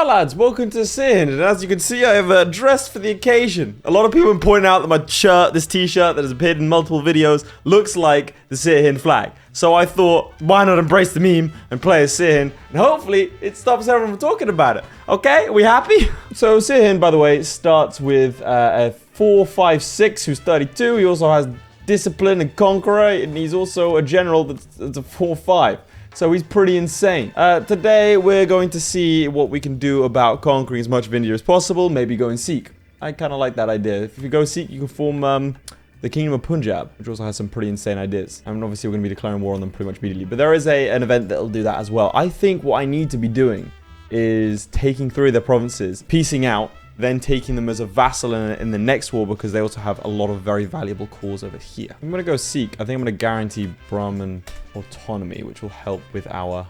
Hi lads, welcome to Sirhind, and as you can see I have dressed for the occasion. A lot of people have been pointing out that my shirt, this t-shirt that has appeared in multiple videos, looks like the Sirhind flag. So I thought, why not embrace the meme and play as Sirhind, and hopefully it stops everyone from talking about it. Okay, are we happy? So Sirhind, by the way, starts with a 4-5-6 who's 32. He also has discipline and conqueror, and he's also a general that's a 4-5. So he's pretty insane. Today, we're going to see what we can do about conquering as much of India as possible. Maybe going Sikh. I kind of like that idea. If you go Sikh, you can form the Kingdom of Punjab, which also has some pretty insane ideas. I mean, obviously, we're going to be declaring war on them pretty much immediately. But there is an event that will do that as well. I think what I need to be doing is taking 3 of their provinces, piecing out, then taking them as a vassal in the next war, because they also have a lot of very valuable cores over here. I'm going to go Sikh. I think I'm going to guarantee Brahmin autonomy, which will help with our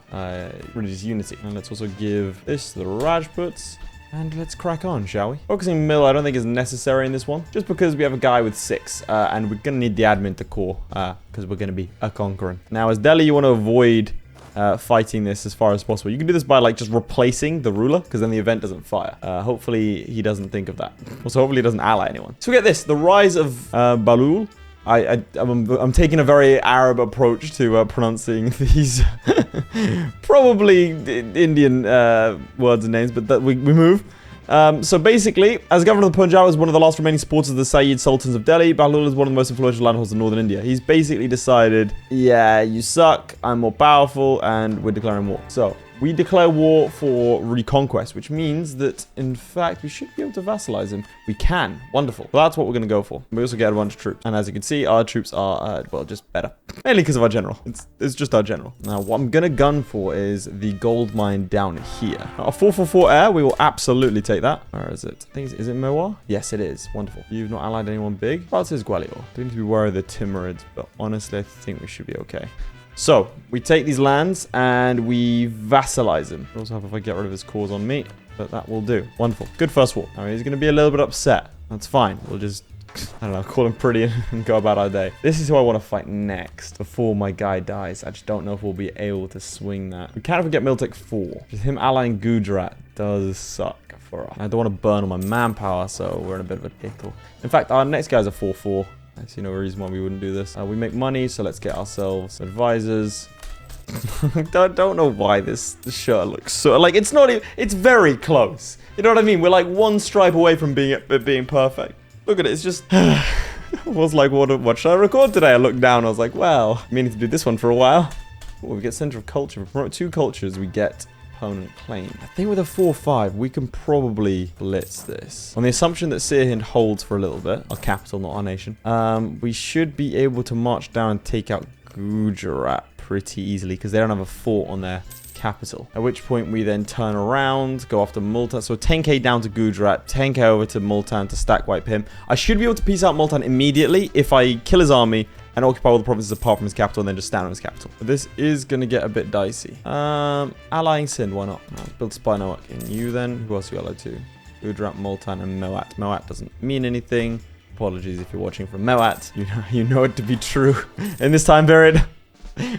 religious unity. And let's also give this to the Rajputs. And let's crack on, shall we? Focusing mill, I don't think is necessary in this one, just because we have a guy with 6, and we're going to need the admin to core, because we're going to be a conquering. Now, as Delhi, you want to avoid fighting this as far as possible. You can do this by like just replacing the ruler, because then the event doesn't fire. Hopefully he doesn't think of that. Also, hopefully he doesn't ally anyone. So we get this, the rise of Balul. I'm taking a very Arab approach to pronouncing these probably Indian words and names, but we move. So basically, as governor of the Punjab, as one of the last remaining supporters of the Sayyid Sultans of Delhi, Bahlul is one of the most influential landholders in northern India. He's basically decided, yeah, you suck, I'm more powerful, and we're declaring war. So we declare war for reconquest, which means that, in fact, we should be able to vassalize him. We can. Wonderful. Well, that's what we're going to go for. We also get a bunch of troops. And as you can see, our troops are, well, just better. Mainly because of our general. It's just our general. Now, what I'm going to gun for is the gold mine down here. Our 444 air, we will absolutely take that. Where is it? I think is it Mewar? Yes, it is. Wonderful. You've not allied anyone big? Well, it says Gwalior. We need to be worried of the Timurids, but honestly, I think we should be okay. So, we take these lands and we vassalize him. We also have if I get rid of his cause on me, but that will do. Wonderful. Good first war. Now, he's going to be a little bit upset. That's fine. We'll just, I don't know, call him pretty and go about our day. This is who I want to fight next before my guy dies. I just don't know if we'll be able to swing that. We can't even get Miltech 4. Just him allying Gujarat does suck for us. I don't want to burn all my manpower, so we're in a bit of a pickle. In fact, our next guy's a 4-4. I see no reason why we wouldn't do this. We make money, so let's get ourselves advisors. don't know why this shirt looks so... Like, it's not even... It's very close. You know what I mean? We're like one stripe away from being perfect. Look at it. It's just... I was like, what should I record today? I looked down. I was like, well, I'm meaning to do this one for a while. Oh, we get Center of Culture. If we promote 2 cultures, we get... opponent claim. I think with a 4-5, we can probably blitz this. On the assumption that Sirhind holds for a little bit, our capital, not our nation, we should be able to march down and take out Gujarat pretty easily, because they don't have a fort on their capital. At which point we then turn around, go after Multan. So 10k down to Gujarat, 10k over to Multan to stack wipe him. I should be able to piece out Multan immediately if I kill his army and occupy all the provinces apart from his capital, and then just stand on his capital. But this is going to get a bit dicey. Allying Sindh, why not? Build Spy Nawak in you then. Who else are you allied to? Gujarat, Multan, and Mewat. Mewat doesn't mean anything. Apologies if you're watching from Mewat. You know it to be true in this time period.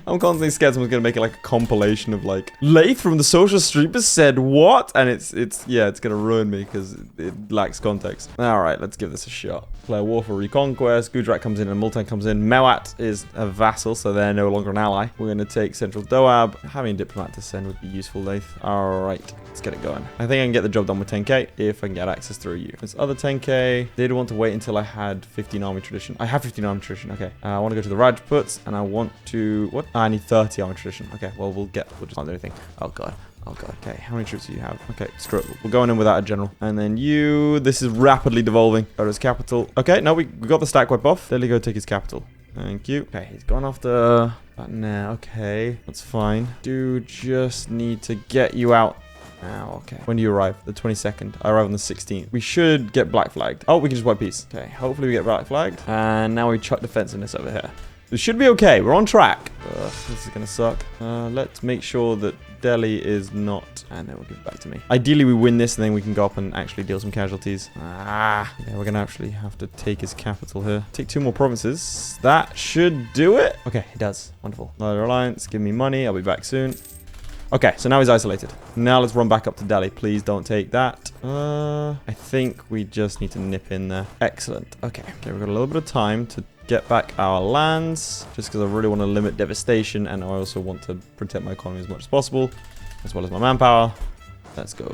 I'm constantly scared someone's gonna make it like a compilation of like Laith from the Social Streamers said what, and it's gonna ruin me because it lacks context. All right, let's give this a shot. Declare war for reconquest. Gujarat comes in and Multan comes in. Mewat is a vassal, so they're no longer an ally. We're gonna take Central Doab. Having a diplomat to send would be useful, Laith. All right, let's get it going. I think I can get the job done with 10k if I can get access through you. This other 10k did want to wait until I had 15 army tradition. I have 15 army tradition. Okay, I want to go to the Rajputs and I want to. What? I need 30 army tradition. Okay, well, we'll just not do anything. Oh, God. Oh, God. Okay, how many troops do you have? Okay, screw it. We're going in without a general. And then you... This is rapidly devolving. Go to his capital. Okay, no, we got the stack wipe off. There you go, take his capital. Thank you. Okay, he's gone after... That now. Okay, that's fine. Do just need to get you out. Now, okay. When do you arrive? The 22nd. I arrive on the 16th. We should get black flagged. Oh, we can just wipe peace. Okay, hopefully we get black flagged. And now we chuck defensiveness over here. This should be okay. We're on track. This is going to suck. Let's make sure that Delhi is not... And then we'll give it back to me. Ideally, we win this, and then we can go up and actually deal some casualties. Yeah, we're going to actually have to take his capital here. Take 2 more provinces. That should do it. Okay, it does. Wonderful. Another alliance. Give me money. I'll be back soon. Okay, so now he's isolated. Now let's run back up to Delhi. Please don't take that. I think we just need to nip in there. Excellent. Okay, we've got a little bit of time to get back our lands, just because I really want to limit devastation, and I also want to protect my economy as much as possible, as well as my manpower. Let's go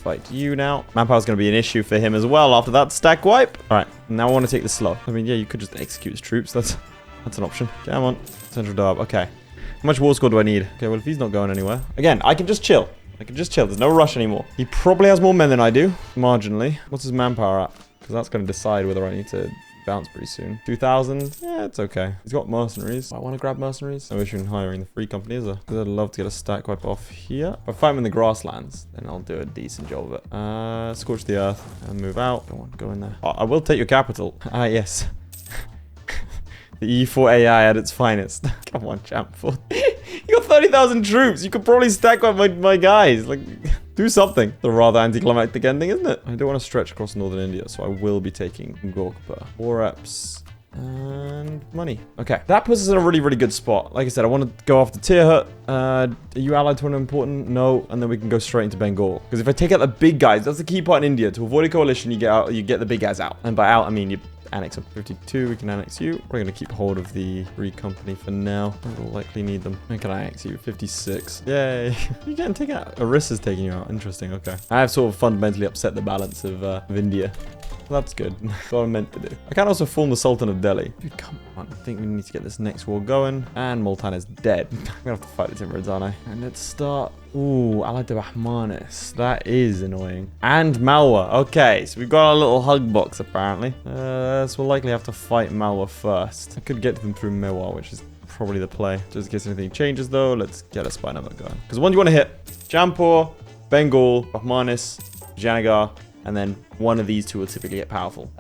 fight you now. Manpower is going to be an issue for him as well after that stack wipe. All right, now I want to take this slow. I mean, yeah, you could just execute his troops. That's an option. Come on, Central Darb. Okay. How much war score do I need? Okay, well, if he's not going anywhere. Again, I can just chill. There's no rush anymore. He probably has more men than I do, marginally. What's his manpower at? Because that's going to decide whether I need to bounce pretty soon. 2,000? Yeah, it's okay. He's got mercenaries. I want to grab mercenaries. No issue in hiring the free company, is there? Because I'd love to get a stack wipe off here. If I fight him in the grasslands, then I'll do a decent job of it. Scorch the earth and move out. Go on, go in there. Oh, I will take your capital. Ah, yes. The EU4 AI at its finest. Come on, champ. You got 30,000 troops. You could probably stack up my guys. Like, do something. It's a rather anticlimactic ending, isn't it? I don't want to stretch across northern India, so I will be taking Gorkpa. 4 reps and money. Okay, that puts us in a really, really good spot. Like I said, I want to go after Tirhut. Are you allied to an important? No, and then we can go straight into Bengal. Because if I take out the big guys, that's the key part in India. To avoid a coalition, you get the big guys out. And by out, I mean you annex up 52, we can annex you. We're going to keep hold of the free company for now. We'll likely need them. When can I annex you? 56. Yay. You can take out. Orissa's taking you out. Interesting. Okay. I have sort of fundamentally upset the balance of India. That's good. That's what I meant to do. I can also form the Sultan of Delhi. Dude, come on. I think we need to get this next war going. And Multan is dead. I'm going to have to fight the Timurids, aren't I? And let's start. Ooh, allied to Bahmanis. That is annoying. And Malwa. Okay, so we've got our little hug box, apparently. So we'll likely have to fight Malwa first. I could get to them through Mewar, which is probably the play. Just in case anything changes, though, let's get a spy number going. Because the ones you want to hit, Jampur, Bengal, Bahmanis, Janagar, and then one of these two will typically get powerful.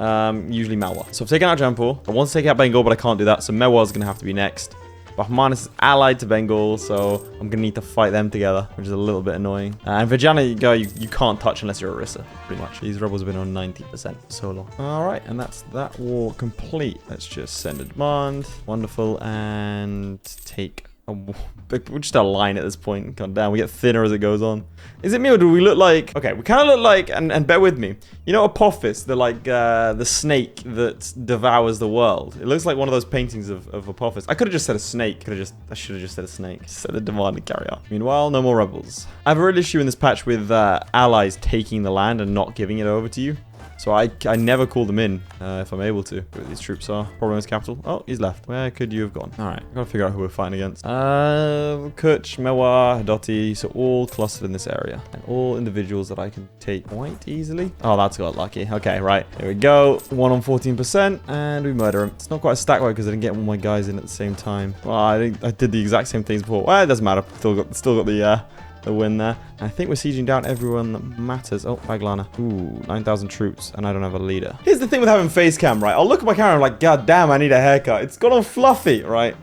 Usually Malwa. So I've taken out Jampur. I want to take out Bengal, but I can't do that. So Mewar is going to have to be next. Bahmanis is allied to Bengal, so I'm going to need to fight them together, which is a little bit annoying. And for Janagar, you can't touch unless you're Orissa, pretty much. These rebels have been on 90% for so long. All right, and that's that war complete. Let's just send a demand. Wonderful. And take we're just a line at this point. God damn, we get thinner as it goes on. Is it me or do we look like... Okay, we kind of look like, and bear with me. You know Apophis, the snake that devours the world? It looks like one of those paintings of Apophis. I could have just said a snake. I should have just said a snake. Said the demand and carry on. Meanwhile, no more rebels. I have a real issue in this patch with allies taking the land and not giving it over to you. So I never call them in if I'm able to. Where these troops are. Problem is capital. Oh, he's left. Where could you have gone? All right. I've got to figure out who we're fighting against. Kutch, Mewar, Hadoti. So all clustered in this area. And all individuals that I can take quite easily. Oh, that's got lucky. Okay, right. Here we go. 1 on 14%. And we murder him. It's not quite a stack wipe because I didn't get all my guys in at the same time. Well, I think I did the exact same things before. Well, it doesn't matter. Still got the win there. And I think we're sieging down everyone that matters. Oh, Baglana. Ooh, 9,000 troops, and I don't have a leader. Here's the thing with having face cam, right? I'll look at my camera and I'm like, God damn, I need a haircut. It's gone on fluffy, right?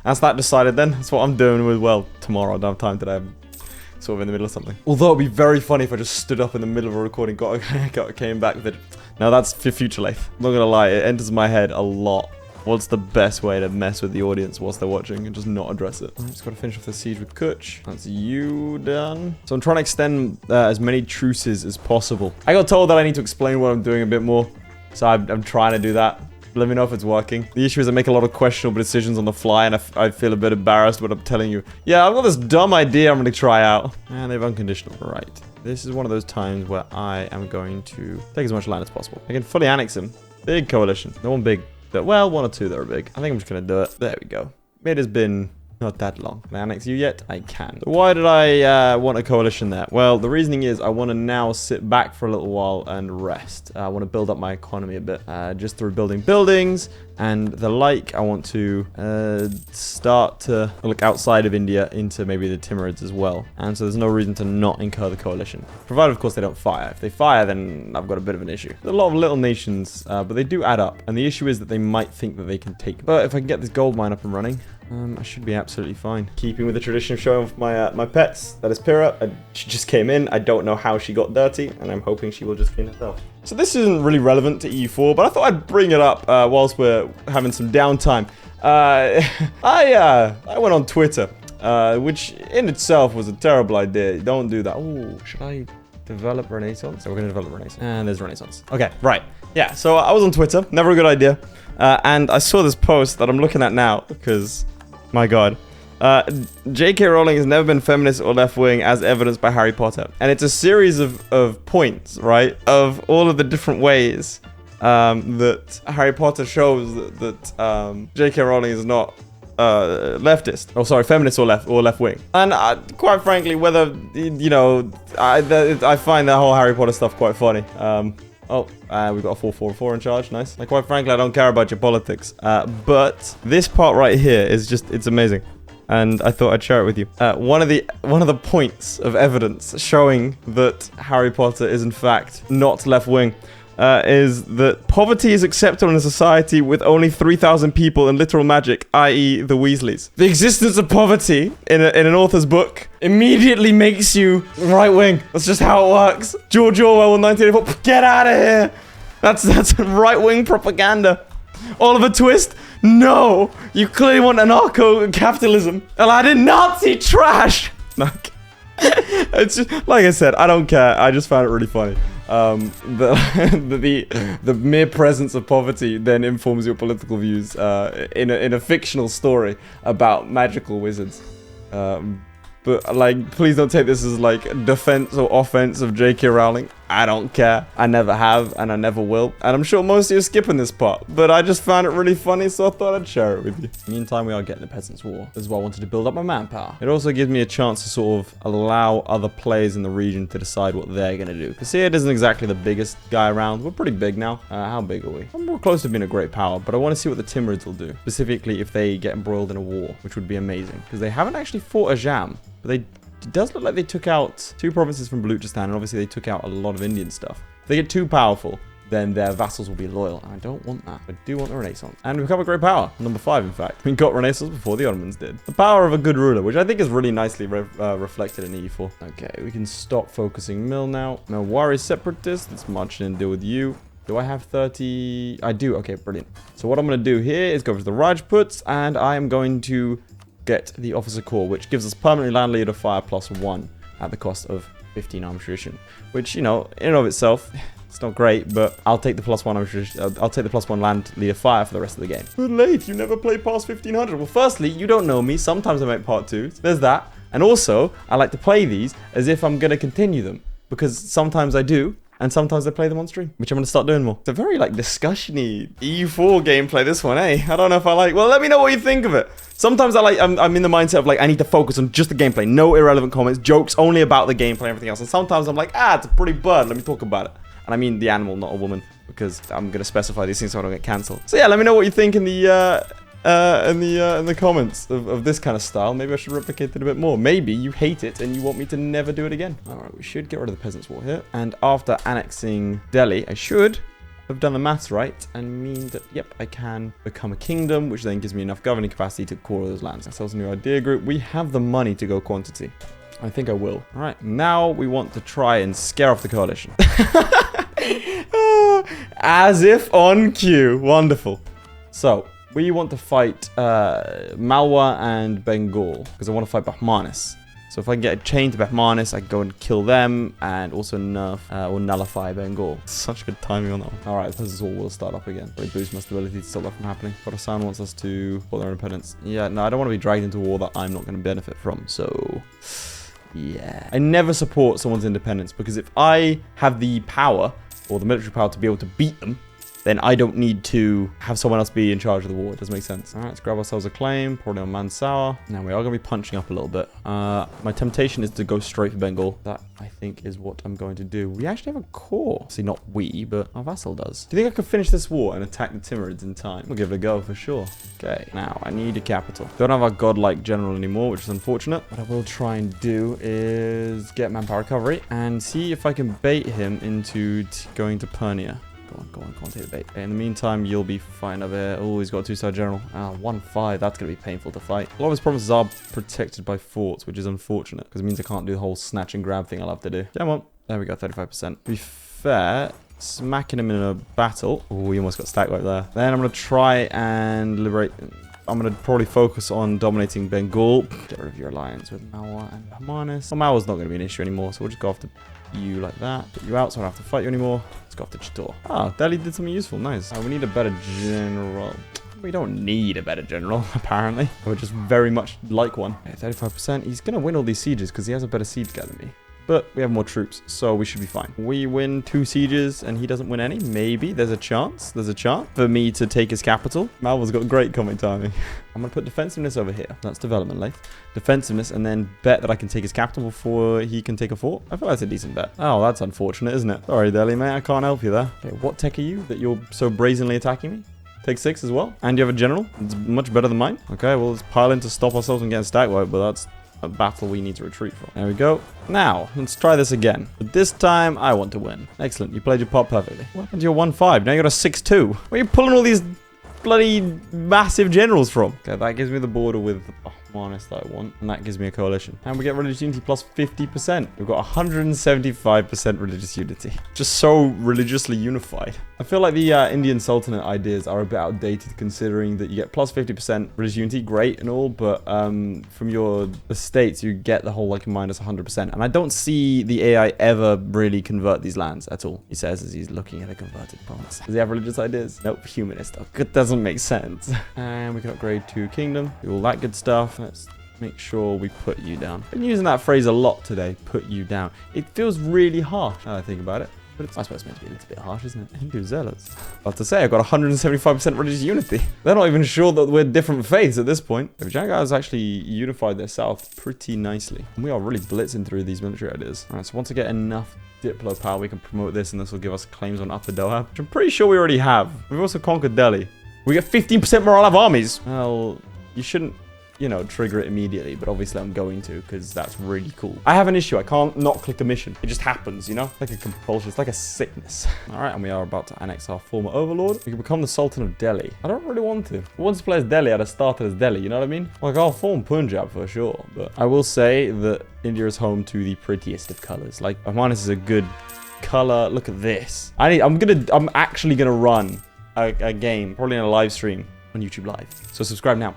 That's that decided then. That's what I'm doing with, well, tomorrow. I don't have time today. I'm sort of in the middle of something. Although it'd be very funny if I just stood up in the middle of a recording, got a haircut, came back with it. No, that's for future Laith. I'm not gonna lie, it enters my head a lot. What's the best way to mess with the audience whilst they're watching and just not address it? I just got to finish off the siege with Kutch. That's you done. So I'm trying to extend as many truces as possible. I got told that I need to explain what I'm doing a bit more. So I'm trying to do that. Let me know if it's working. The issue is I make a lot of questionable decisions on the fly and I feel a bit embarrassed when I'm telling you, yeah, I've got this dumb idea I'm going to try out. And they've unconditional. Right. This is one of those times where I am going to take as much land as possible. I can fully annex him. Big coalition. No one big. Well, 1 or 2 that are big. I think I'm just going to do it. There we go. It has been not that long. Can I annex you yet? I can. So why did I want a coalition there? Well, the reasoning is I want to now sit back for a little while and rest. I want to build up my economy a bit. Just through building buildings and the like. I want to start to look outside of India into maybe the Timurids as well. And so there's no reason to not incur the coalition. Provided, of course, they don't fire. If they fire, then I've got a bit of an issue. There's a lot of little nations, but they do add up. And the issue is that they might think that they can take. But if I can get this gold mine up and running, I should be absolutely fine. Keeping with the tradition of showing off my pets, that is Pyrrha. She just came in. I don't know how she got dirty, and I'm hoping she will just clean herself. So this isn't really relevant to EU4, but I thought I'd bring it up whilst we're having some downtime. I went on Twitter which in itself was a terrible idea. Don't do that. Oh, should I develop Renaissance? So we're going to develop Renaissance. And there's Renaissance. Okay, right. Yeah, so I was on Twitter. Never a good idea. And I saw this post that I'm looking at now because, my God. J.K. Rowling has never been feminist or left-wing as evidenced by Harry Potter. And it's a series of points, right? Of all of the different ways that Harry Potter shows that J.K. Rowling is not leftist. Oh, sorry, feminist or left-wing. And quite frankly, whether, you know, I find that whole Harry Potter stuff quite funny. We've got a 444 in charge. Nice. Like, quite frankly, I don't care about your politics. But this part right here is just, it's amazing. And I thought I'd share it with you. One of the points of evidence showing that Harry Potter is in fact not left-wing is that poverty is acceptable in a society with only 3,000 people in literal magic, i.e. the Weasleys. The existence of poverty in an author's book immediately makes you right-wing. That's just how it works. George Orwell in 1984, get out of here. That's right-wing propaganda. Oliver Twist, no, you clearly want anarcho-capitalism. Aladdin, Nazi trash. It's just, like I said, I don't care. I just found it really funny. The mere presence of poverty then informs your political views in a fictional story about magical wizards. But, like, please don't take this as, like, defense or offense of J.K. Rowling. I don't care. I never have, and I never will. And I'm sure most of you are skipping this part. But I just found it really funny, so I thought I'd share it with you. Meantime, we are getting the Peasants' War. This is why I wanted to build up my manpower. It also gives me a chance to sort of allow other players in the region to decide what they're going to do. Because here it isn't exactly the biggest guy around. We're pretty big now. How big are we? I'm more close to being a great power, but I want to see what the Timurids will do. Specifically, if they get embroiled in a war, which would be amazing. Because they haven't actually fought a Jam. But it does look like they took out 2 provinces from Baluchistan, and obviously they took out a lot of Indian stuff. If they get too powerful, then their vassals will be loyal, and I don't want that. I do want the Renaissance. And we become a great power. Number 5, in fact. We got Renaissance before the Ottomans did. The power of a good ruler, which I think is really nicely reflected in EU4. Okay, we can stop focusing mill now. No worries, separatists. Let's march in and deal with you. Do I have 30? I do. Okay, brilliant. So what I'm going to do here is go to the Rajputs, and I am going to get the Officer Corps, which gives us permanently land leader fire +1 at the cost of 15 armed tradition, which, you know, in and of itself, it's not great, but I'll take the +1 armed tradition. I'll take the +1 land leader fire for the rest of the game. But Laith, you never play past 1500. Well, firstly, you don't know me. Sometimes I make part 2s. There's that. And also, I like to play these as if I'm going to continue them, because sometimes I do. And sometimes I play them on stream, which I'm going to start doing more. It's a very, like, discussion-y EU4 gameplay, this one, eh? I don't know if I like... Well, let me know what you think of it. Sometimes I'm in the mindset of, like, I need to focus on just the gameplay. No irrelevant comments, jokes only about the gameplay and everything else. And sometimes I'm like, it's a pretty bird. Let me talk about it. And I mean the animal, not a woman, because I'm going to specify these things so I don't get cancelled. So, yeah, let me know what you think in the comments of this kind of style. Maybe I should replicate it a bit more. Maybe you hate it and you want me to never do it again. All right, we should get rid of the Peasants' War here. And after annexing Delhi, I should have done the maths right and mean that, yep, I can become a kingdom, which then gives me enough governing capacity to core those lands. Ourselves a new idea group. We have the money to go quantity. I think I will. All right, now we want to try and scare off the coalition. As if on cue. Wonderful. So, we want to fight Malwa and Bengal, because I want to fight Bahmanis. So if I can get a chain to Bahmanis, I can go and kill them, and also nerf or nullify Bengal. Such good timing on that one. Alright, this is all will start up again. Really boost my stability to stop that from happening. Khorasan wants us to pull their independence. Yeah, no, I don't want to be dragged into a war that I'm not going to benefit from, so... yeah. I never support someone's independence, because if I have the power, or the military power to be able to beat them, then I don't need to have someone else be in charge of the war. It doesn't make sense. All right, let's grab ourselves a claim, probably on Mansaur. Now, we are going to be punching up a little bit. My temptation is to go straight for Bengal. That, I think, is what I'm going to do. We actually have a core. See, not we, but our vassal does. Do you think I could finish this war and attack the Timurids in time? We'll give it a go for sure. Okay, now, I need a capital. Don't have our godlike general anymore, which is unfortunate. What I will try and do is get manpower recovery and see if I can bait him into going to Pernia. Go on, take the bait. Okay, in the meantime, you'll be fine over here. Oh, he's got a 2-star general. 1-5. That's going to be painful to fight. A lot of his provinces are protected by forts, which is unfortunate, because it means I can't do the whole snatch and grab thing I'll have to do. Come on. There we go, 35%. To be fair, smacking him in a battle. Oh, we almost got stack right there. Then I'm going to try and liberate... I'm going to probably focus on dominating Bengal. Get rid of your alliance with Malwa and Hamanus. Well, Malwa's not going to be an issue anymore, so we'll just go after you like that. Put you out so I don't have to fight you anymore. Let's go after Chittor. Ah, Delhi did something useful. Nice. We need a better general. We don't need a better general, apparently. We're just very much like one. Okay, 35%. He's going to win all these sieges because he has a better siege guy than me. But we have more troops, so we should be fine. We win 2 sieges and he doesn't win any. Maybe. There's a chance. There's a chance for me to take his capital. Malva's got great coming timing. I'm going to put defensiveness over here. That's development, Laith. Defensiveness, and then bet that I can take his capital before he can take a fort. I feel like that's a decent bet. Oh, that's unfortunate, isn't it? Sorry, Delhi, mate. I can't help you there. Okay, what tech are you that you're so brazenly attacking me? Take 6 as well. And you have a general. It's much better than mine. Okay, well, let's pile in to stop ourselves from getting stack wiped, but that's a battle we need to retreat from. There we go. Now, let's try this again. But this time, I want to win. Excellent. You played your part perfectly. What happened to your 1-5? Now you got a 6-2. Where are you pulling all these bloody massive generals from? Okay, that gives me the border with Manus that I want. And that gives me a coalition. And we get religious unity plus 50%. We've got 175% religious unity. Just so religiously unified. I feel like the Indian Sultanate ideas are a bit outdated considering that you get plus 50% religious unity, great and all, but from your estates you get the whole like minus 100%. And I don't see the AI ever really convert these lands at all. He says as he's looking at a converted province. Does he have religious ideas? Nope, humanist. It doesn't make sense. And we can upgrade to kingdom, do all that good stuff. Let's make sure we put you down. I've been using that phrase a lot today, put you down. It feels really harsh now I think about it. But it's, I suppose, meant to be a little bit harsh, isn't it? Hindu zealots. About to say, I've got 175% religious unity. They're not even sure that we're different faiths at this point. The Vijayanagar has actually unified their south pretty nicely. And we are really blitzing through these military ideas. Alright, so once I get enough Diplo power, we can promote this, and this will give us claims on Upper Doha, which I'm pretty sure we already have. We've also conquered Delhi. We get 15% morale of armies. Well, you shouldn't, you know, trigger it immediately, but obviously I'm going to because that's really cool. I have an issue. I can't not click a mission. It just happens, you know? Like a compulsion. It's like a sickness. All right, and we are about to annex our former overlord. We can become the Sultan of Delhi. I don't really want to. Once to play as Delhi, I'd have started as Delhi, you know what I mean? Like, I'll form Punjab for sure, but I will say that India is home to the prettiest of colors. Like, Manus is a good color. Look at this. I'm actually gonna run a game, probably in a live stream on YouTube Live. So subscribe now.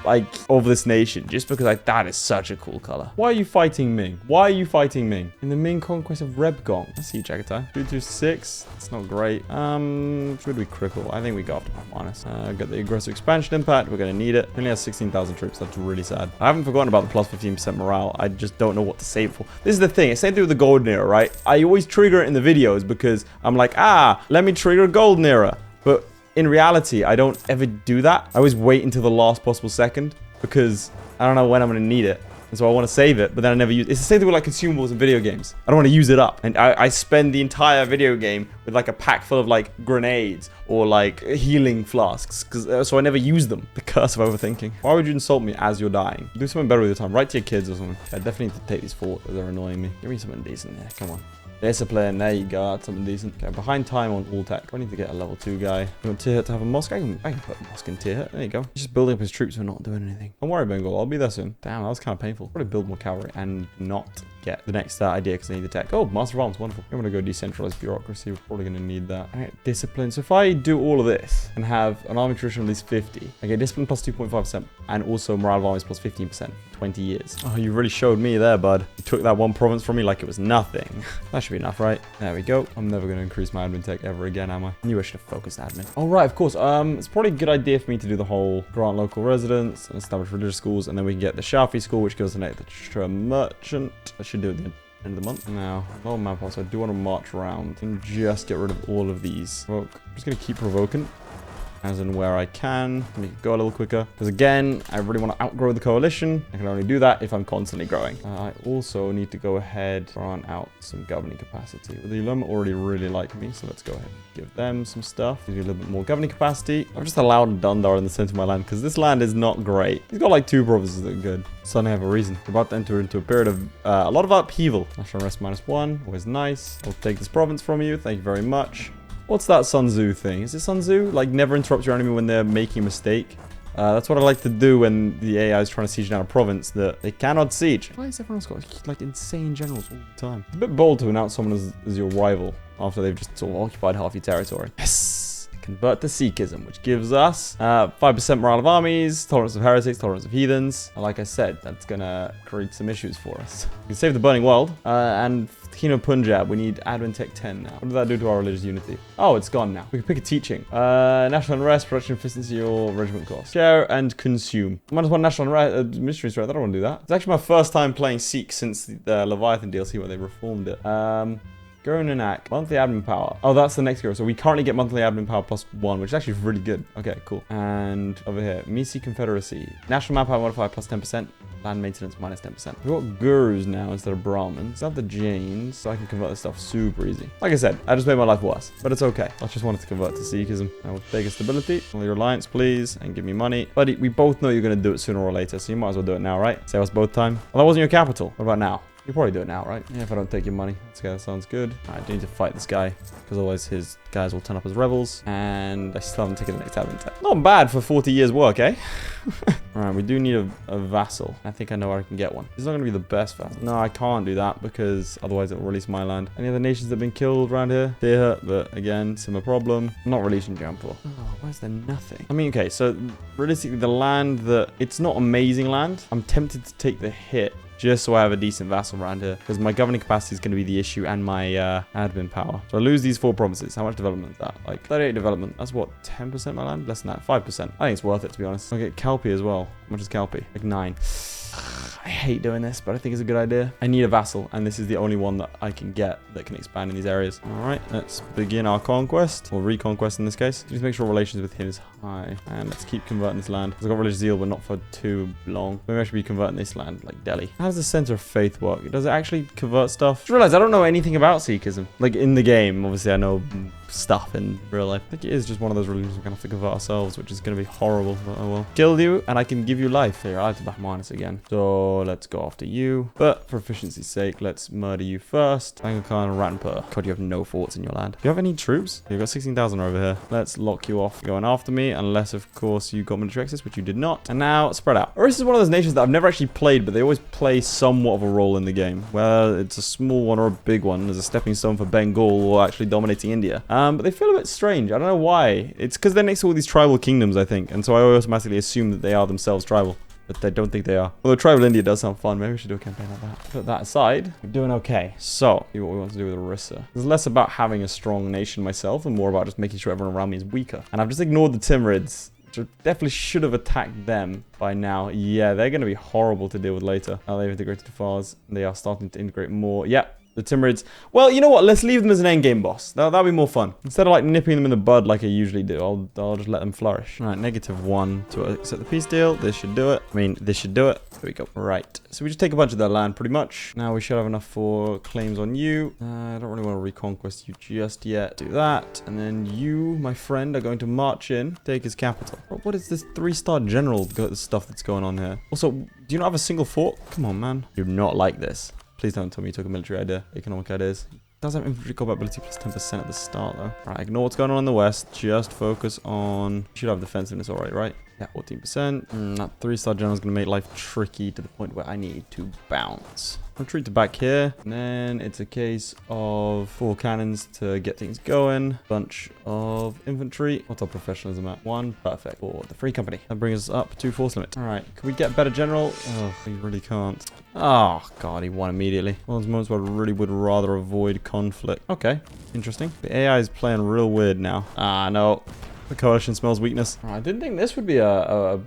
Like, of this nation, just because like that is such a cool color. Why are you fighting Ming? Why are you fighting Ming? In the Ming conquest of Rebgong. I see you, Jagatai. 226. That's not great. Should we cripple? I think we go after Manus. Got the aggressive expansion impact. We're gonna need it. Only has 16,000 troops. That's really sad. I haven't forgotten about the plus 15% morale. I just don't know what to save for. This is the thing. It's same thing with the golden era, right? I always trigger it in the videos because I'm like, let me trigger a golden era. But in reality, I don't ever do that. I always wait until the last possible second because I don't know when I'm going to need it. And so I want to save it, but then I never use it. It's the same thing with like consumables in video games. I don't want to use it up. And I spend the entire video game with like a pack full of like grenades or like healing flasks. So I never use them. The curse of overthinking. Why would you insult me as you're dying? Do something better with your time. Write to your kids or something. I definitely need to take these forts. They're annoying me. Give me something decent there. Come on. Discipline, there you go, that's something decent. Okay, behind time on all tech. I need to get a level 2 guy. You want Tirhut to have a mosque? I can put a mosque in Tirhut. There you go. He's just building up his troops who are not doing anything. Don't worry, Bengal, I'll be there soon. Damn, that was kind of painful. Probably build more cavalry and not get the next idea because I need the tech. Oh, Master of Arms, wonderful. I'm going to go decentralized bureaucracy. We're probably going to need that. All right, discipline. So if I do all of this and have an army tradition of at least 50, I get discipline plus 2.5% and also morale of armies plus 15%. 20 years. Oh, you really showed me there, bud. You took that one province from me like it was nothing. That should be enough, right? There we go. I'm never going to increase my admin tech ever again, am I? I knew I should have focused admin. Oh, right, of course. It's probably a good idea for me to do the whole grant local residents and establish religious schools, and then we can get the Shafi school, which goes to the merchant. I should do it at the end of the month. Now, a lot of manpower, so I do want to march around and just get rid of all of these. I'm just going to keep provoking. As in where I can. Make it go a little quicker. Because again, I really want to outgrow the coalition. I can only do that if I'm constantly growing. I also need to go ahead and grant out some governing capacity. The Ulama already really like me, so let's go ahead and give them some stuff. Give you a little bit more governing capacity. I've just allowed Dundar in the center of my land because this land is not great. He's got like 2 provinces that are good. Suddenly I have a reason. We're about to enter into a period of a lot of upheaval. National rest -1. Always nice. I'll take this province from you. Thank you very much. What's that Sun Tzu thing? Is it Sun Tzu? Like, never interrupt your enemy when they're making a mistake. That's what I like to do when the AI is trying to siege down a province that they cannot siege. Why has everyone else got, like, insane generals all the time? It's a bit bold to announce someone as your rival after they've just sort of occupied half your territory. Yes! convert to Sikhism, which gives us 5% morale of armies, tolerance of heretics, tolerance of heathens. Like I said, that's going to create some issues for us. We can save the burning world. And Kingdom of Punjab, we need admin tech 10 now. What does that do to our religious unity? Oh, it's gone now. We can pick a teaching. National unrest, production efficiency, or regiment cost. Share and consume. -1 national unrest, mystery threat. I don't want to do that. It's actually my first time playing Sikh since the Leviathan DLC when they reformed it. Gronanak. Monthly admin power. Oh, that's the next hero. So we currently get monthly admin power +1, which is actually really good. Okay, cool. And over here, Misi Confederacy. National manpower modifier +10%. Land maintenance -10%. We've got gurus now instead of Brahmins. I have the Jains, so I can convert this stuff super easy. Like I said, I just made my life worse, but it's okay. I just wanted to convert to Sikhism. Now with bigger stability. On your alliance, please, and give me money. Buddy, we both know you're going to do it sooner or later, so you might as well do it now, right? Save us both time. Well, that wasn't your capital. What about now? You probably do it now, right? Yeah, if I don't take your money. Okay, that sounds good. I do need to fight this guy, because otherwise his guys will turn up as rebels. And I still haven't taken the next admin tech. Not bad for 40 years work, eh? Alright, we do need a vassal. I think I know where I can get one. It's not going to be the best vassal. No, I can't do that, because otherwise it will release my land. Any other nations that have been killed around here? Deer, but again, similar problem. I'm not releasing Jampur. Oh, why is there nothing? I mean, okay, so realistically, the land that... It's not amazing land. I'm tempted to take the hit, just so I have a decent vassal around here, because my governing capacity is going to be the issue, and my admin power. So I lose these 4 provinces. How much development is that? Like 38 development. That's what, 10% my land? Less than that, 5%. I think it's worth it, to be honest. I'll get Calpi as well. How much is Calpi? Like 9. I hate doing this, but I think it's a good idea. I need a vassal, and this is the only one that I can get that can expand in these areas. All right, let's begin our conquest, or reconquest in this case. Just make sure relations with him is high, and let's keep converting this land. I've got religious zeal, but not for too long. Maybe I should be converting this land, like Delhi. How does the center of faith work? Does it actually convert stuff? Just realized I don't know anything about Sikhism. Like in the game, obviously I know stuff in real life. I think it is just one of those religions we're gonna have to convert ourselves, which is gonna be horrible, but oh well. Kill you, and I can give you life. Here, I have to back minus again. So let's go after you. But for efficiency's sake, let's murder you first. Angakhan Ratnpur. God, you have no forts in your land. Do you have any troops? You've got 16,000 over here. Let's lock you off. You're going after me, unless of course you got military access, which you did not. And now spread out. Or this is one of those nations that I've never actually played, but they always play somewhat of a role in the game. Whether it's a small one or a big one, as a stepping stone for Bengal or actually dominating India. But they feel a bit strange. I don't know why. It's because they're next to all these tribal kingdoms, I think. And so I automatically assume that they are themselves tribal. But I don't think they are. Although tribal India does sound fun. Maybe we should do a campaign like that. Put that aside. We're doing okay. So, see what we want to do with Orissa. It's less about having a strong nation myself and more about just making sure everyone around me is weaker. And I've just ignored the Timurids, which I definitely should have attacked them by now. Yeah, they're going to be horrible to deal with later. Now they've integrated too far. They are starting to integrate more. Yep. The Timurids. Well, you know what? Let's leave them as an endgame boss. That'll be more fun. Instead of like nipping them in the bud like I usually do, I'll just let them flourish. All right, -1 to accept the peace deal. This should do it. I mean, this should do it. There we go. Right. So we just take a bunch of their land, pretty much. Now we should have enough for claims on you. I don't really want to reconquest you just yet. Do that. And then you, my friend, are going to march in, take his capital. What is this 3-star general stuff that's going on here? Also, do you not have a single fort? Come on, man. I do not like this. Please don't tell me you took a military idea. Economic ideas. It does have infantry combat ability plus 10% at the start, though. Right, ignore what's going on in the west. Just focus on... You should have defensiveness already, right? Yeah, 14%. That 3-star general is going to make life tricky to the point where I need to bounce. Retreat to back here. And then it's a case of 4 cannons to get things going. Bunch of infantry. What's our professionalism at? 1. Perfect. For the free company. That brings us up to force limit. All right. Can we get a better general? Oh, we really can't. Oh, God. He won immediately. One of those moments where I really would rather avoid conflict. Okay. Interesting. The AI is playing real weird now. Ah, no. The coalition smells weakness. I didn't think this would be a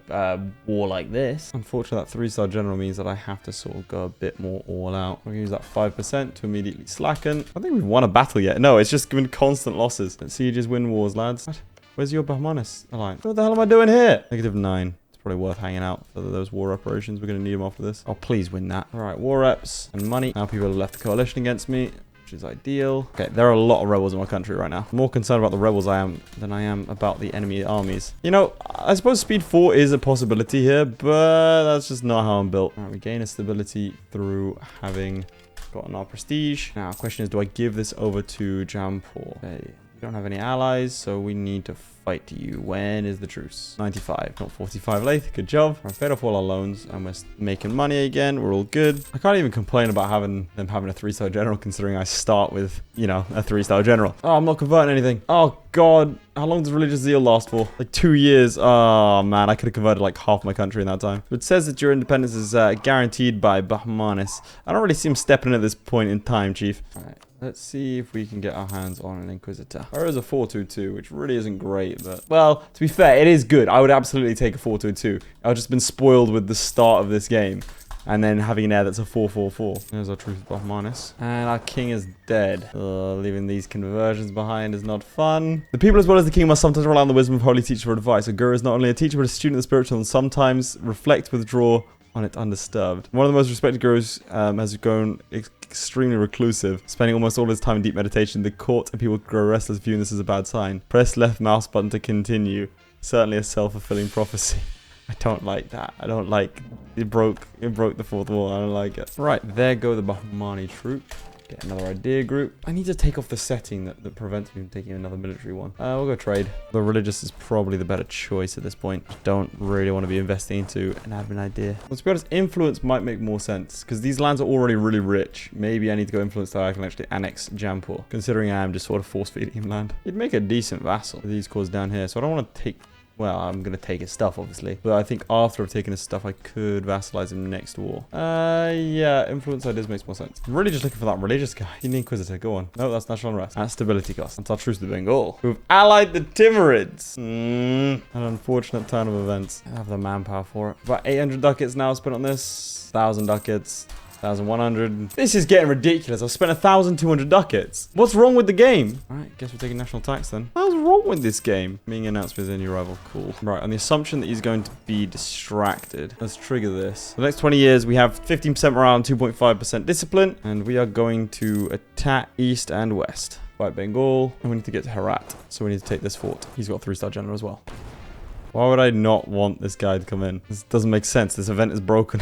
war like this. Unfortunately, that 3-star general means that I have to sort of go a bit more all out. I'm going to use that 5% to immediately slacken. I think we've won a battle yet. No, it's just given constant losses. Let's see you just win wars, lads. What? Where's your Bahmanis alliance? What the hell am I doing here? -9. Probably worth hanging out for those war reparations. We're going to need them after this. Oh, please win that. All right, war reps and money. Now people have left the coalition against me, which is ideal. Okay, there are a lot of rebels in my country right now. I'm more concerned about the rebels than I am about the enemy armies. You know, I suppose speed 4 is a possibility here, but that's just not how I'm built. All right, we gain a stability through having gotten our prestige. Now, question is, do I give this over to Jampur? Okay. We don't have any allies, so we need to fight you. When is the truce? 95, not 45. Laith, good job. I've paid off all our loans, and we're making money again. We're all good. I can't even complain about them having a 3-star general, considering I start with, you know, a 3-star general. Oh, I'm not converting anything. Oh, God. How long does religious zeal last for? Like 2 years. Oh, man. I could have converted like half my country in that time. It says that your independence is guaranteed by Bahmanis. I don't really see him stepping at this point in time, Chief. All right. Let's see if we can get our hands on an Inquisitor. There is a 422, which really isn't great, but... Well, to be fair, it is good. I would absolutely take a 422. I've just been spoiled with the start of this game. And then having an heir that's a 444. There's our truth of Bahmanis. And our king is dead. Leaving these conversions behind is not fun. The people as well as the king must sometimes rely on the wisdom of holy teachers for advice. A guru is not only a teacher, but a student of the spiritual, and sometimes reflect, withdraw on it undisturbed. One of the most respected gurus has grown extremely reclusive, spending almost all his time in deep meditation. The court and people grow restless, viewing this as a bad sign. Press left mouse button to continue. Certainly a self-fulfilling prophecy. I don't like that. I don't like it broke the fourth wall. I don't like it. Right, there go the Bahmani troop. Get another idea group. I need to take off the setting that prevents me from taking another military one. We'll go trade. The religious is probably the better choice at this point. Don't really want to be investing into an admin idea. Let's be honest, influence might make more sense because these lands are already really rich. Maybe I need to go influence so I can actually annex Jampur, considering I am just sort of force feeding him land. He'd make a decent vassal with these cores down here, so I don't want to take... Well, I'm going to take his stuff, obviously. But I think after I've taken his stuff, I could vassalize him next war. Yeah, influence ideas makes more sense. I'm really just looking for that religious guy. You need Inquisitor, go on. No, that's national unrest. That's stability cost. That's our truce to Bengal. We've allied the Timurids. An unfortunate turn of events. I have the manpower for it. About 800 ducats now spent on this. 1,000 ducats. 1,100. This is getting ridiculous. I've spent 1,200 ducats. What's wrong with the game? All right, guess we're taking national tax then. What's wrong with this game? Being announced with a new rival. Cool. Right, on the assumption that he's going to be distracted, let's trigger this. For the next 20 years, we have 15% morale and 2.5% discipline, and we are going to attack east and west. Fight Bengal, and we need to get to Herat, so we need to take this fort. He's got a 3-star general as well. Why would I not want this guy to come in? This doesn't make sense. This event is broken.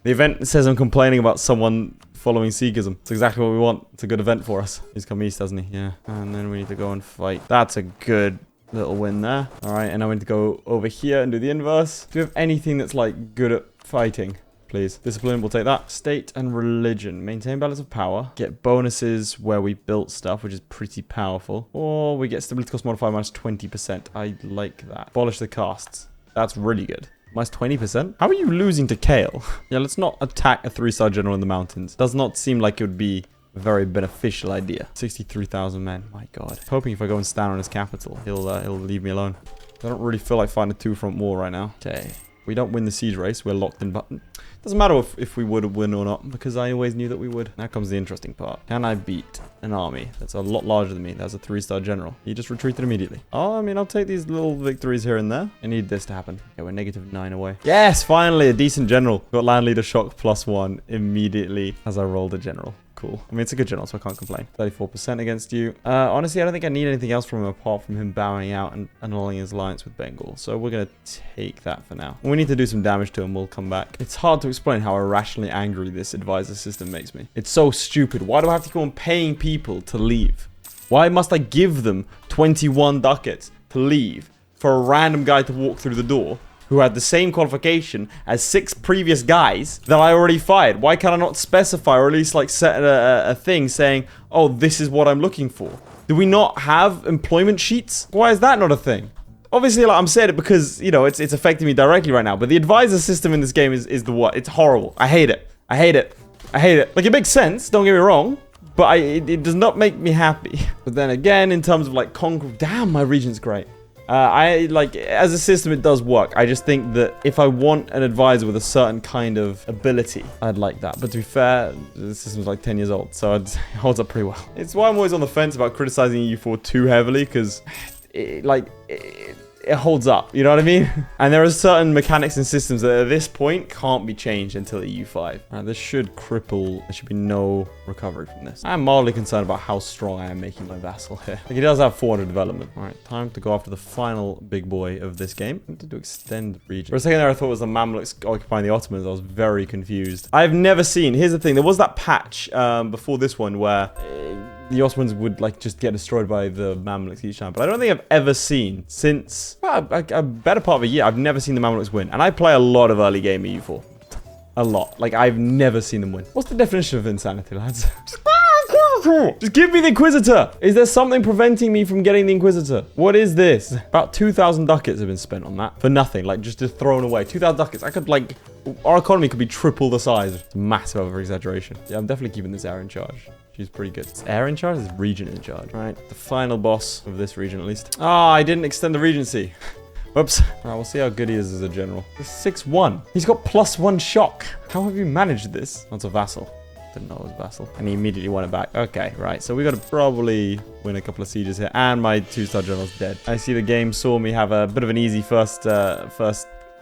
The event says I'm complaining about someone following Sikhism. It's exactly what we want. It's a good event for us. He's come east, hasn't he? Yeah. And then we need to go and fight. That's a good little win there. All right. And now we need to go over here and do the inverse. Do we have anything that's like good at fighting? Please. Discipline, we'll take that. State and religion. Maintain balance of power. Get bonuses where we built stuff, which is pretty powerful. Or we get stability cost modifier minus 20%. I like that. Abolish the castes. That's really good. Minus 20%? How are you losing to Kale? Yeah, let's not attack a 3-star general in the mountains. Does not seem like it would be a very beneficial idea. 63,000 men. My God. Hoping if I go and stand on his capital, he'll leave me alone. I don't really feel like fighting a 2-front war right now. Okay. We don't win the siege race. We're locked in button. Doesn't matter if we would win or not, because I always knew that we would. Now comes the interesting part. Can I beat an army that's a lot larger than me? That's a 3-star general. He just retreated immediately. Oh, I mean, I'll take these little victories here and there. I need this to happen. Okay, we're -9 away. Yes, finally, a decent general. Got land leader shock +1 immediately as I rolled a general. Cool. I mean, it's a good general, so I can't complain. 34% against you. Honestly, I don't think I need anything else from him apart from him bowing out and annulling his alliance with Bengal. So we're going to take that for now. When we need to do some damage to him, we'll come back. It's hard to explain how irrationally angry this advisor system makes me. It's so stupid. Why do I have to keep on paying people to leave? Why must I give them 21 ducats to leave for a random guy to walk through the door who had the same qualification as 6 previous guys that I already fired? Why can I not specify, or at least like set a thing saying, oh, this is what I'm looking for? Do we not have employment sheets? Why is that not a thing? Obviously, like, I'm saying it because, you know, it's affecting me directly right now, but the advisor system in this game is the what? It's horrible. I hate it. I hate it. I hate it. Like, it makes sense, don't get me wrong, but it does not make me happy. But then again, in terms of like damn, my region's great. As a system, it does work. I just think that if I want an advisor with a certain kind of ability, I'd like that. But to be fair, the system's like 10 years old, so it holds up pretty well. It's why I'm always on the fence about criticizing EU4 too heavily, because it holds up, you know what I mean? And there are certain mechanics and systems that at this point can't be changed until EU5. This should cripple, there should be no recovery from this. I'm mildly concerned about how strong I am making my vassal here. Like, he does have 400 development. All right, time to go after the final big boy of this game. I need to extend the region. For a second there, I thought it was the Mamluks occupying the Ottomans. I was very confused. I've never seen, here's the thing, there was that patch before this one where the Ottomans would like just get destroyed by the Mamluks each time. But I don't think I've ever seen since a better part of a year. I've never seen the Mamluks win, and I play a lot of early game EU4. A lot. Like I've never seen them win. What's the definition of insanity, lads? Just give me the Inquisitor! Is there something preventing me from getting the Inquisitor? What is this? About 2,000 ducats have been spent on that. For nothing. Like, just thrown away. 2,000 ducats. I could, like... Our economy could be triple the size. It's massive over-exaggeration. Yeah, I'm definitely keeping this heir in charge. She's pretty good. It's heir in charge? It's regent in charge. All right. The final boss of this region, at least. Ah, I didn't extend the regency. Whoops. All right, we'll see how good he is as a general. He's 6-1. He's got +1 shock. How have you managed this? That's a vassal. Didn't know it was vassal. And he immediately won it back. Okay, right. So we got to probably win a couple of sieges here. And my 2-star general's dead. I see the game saw me have a bit of an easy first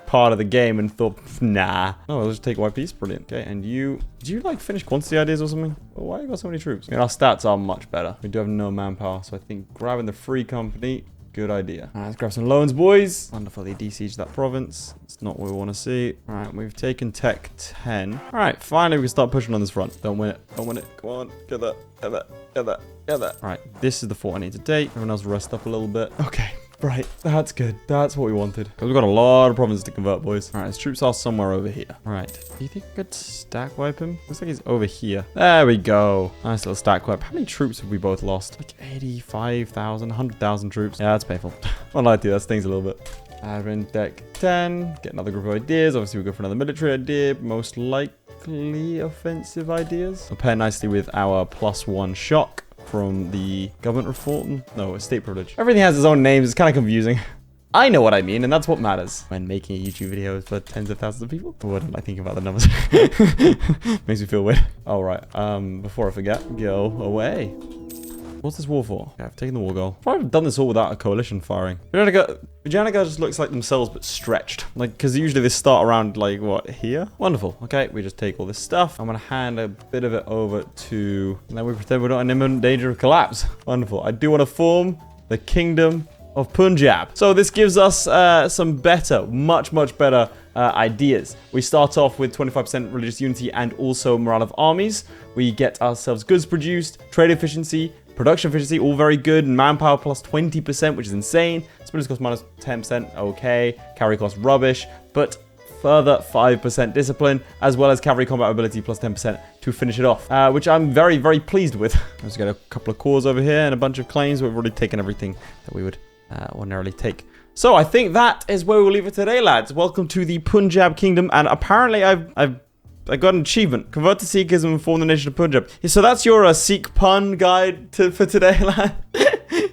part of the game and thought, nah. No, I'll just take white piece. Brilliant. Okay, and you... Did you, like, finish quantity ideas or something? Well, why you got so many troops? I mean, our stats are much better. We do have no manpower, so I think grabbing the free company... Good idea. All right, let's grab some loans, boys. Wonderful, they besieged that province. It's not what we want to see. All right, we've taken tech 10. All right, finally we can start pushing on this front. Don't win it. Don't win it. Come on, get that, get that, get that, get that. All right, this is the fort I need to take. Everyone else rest up a little bit. Okay. Right, that's good. That's what we wanted. Because we've got a lot of provinces to convert, boys. All right, his troops are somewhere over here. All right. Do you think I could stack wipe him? Looks like he's over here. There we go. Nice little stack wipe. How many troops have we both lost? Like 85,000, 100,000 troops. Yeah, that's painful. I'd like to. That stings a little bit. Admin deck 10. Get another group of ideas. Obviously, we go for another military idea. Most likely offensive ideas. We'll pair nicely with our +1 shock. From the government reform? No, estate privilege. Everything has its own names. It's kind of confusing. I know what I mean, and that's what matters when making a YouTube video for tens of thousands of people. What am I thinking about the numbers? Makes me feel weird. All right. Before I forget, go away. What's this war for? Okay, I've taken the war goal. I've probably done this all without a coalition firing. Vijayanagar just looks like themselves, but stretched. Like, because usually they start around, like, what, here? Wonderful. Okay, we just take all this stuff. I'm going to hand a bit of it over to... And then we pretend we're not in imminent danger of collapse. Wonderful. I do want to form the Kingdom of Punjab. So this gives us some better, much better ideas. We start off with 25% religious unity and also morale of armies. We get ourselves goods produced, trade efficiency, production efficiency, all very good, and manpower plus 20%, which is insane. Spinners cost minus 10%, okay. Cavalry cost rubbish, but further 5% discipline, as well as cavalry combat ability plus 10% to finish it off, which I'm very pleased with. Let's get a couple of cores over here and a bunch of claims. We've already taken everything that we would ordinarily take. So I think that is where we'll leave it today, lads. Welcome to the Punjab Kingdom, and apparently I got an achievement. Convert to Sikhism and form the nation of Punjab. Yeah, so that's your Sikh Pun guide for today, lad.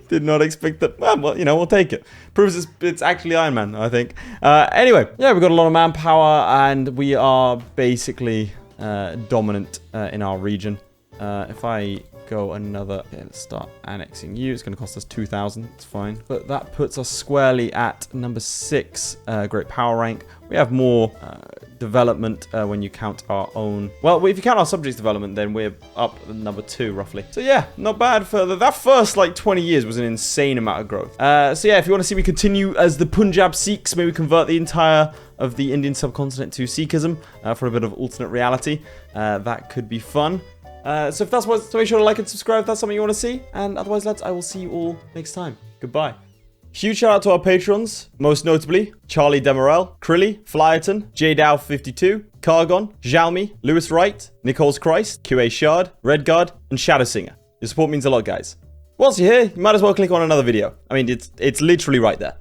Did not expect that. Well, you know, we'll take it. Proves it's actually Iron Man, I think. Anyway, yeah, we've got a lot of manpower, and we are basically dominant in our region. If I go another... Okay, let's start annexing you. It's going to cost us 2,000. It's fine. But that puts us squarely at number 6 great power rank. We have more development when you count our own... Well, if you count our subjects development, then we're up at number 2, roughly. So yeah, not bad for... That first, like, 20 years was an insane amount of growth. So yeah, if you want to see me continue as the Punjab Sikhs, maybe convert the entire of the Indian subcontinent to Sikhism for a bit of alternate reality, that could be fun. So if that's what, so make sure to like and subscribe if that's something you want to see. And otherwise, lads, I will see you all next time. Goodbye. Huge shout out to our patrons, most notably Charlie Damerell, Crilly, Flyerton, JDow52, Kargon, Sjalmi, Lewis Wright, Nicole's Christ, QA Shard, Redguard, and ShadowSinger. Your support means a lot, guys. Whilst you're here, you might as well click on another video. I mean, it's literally right there.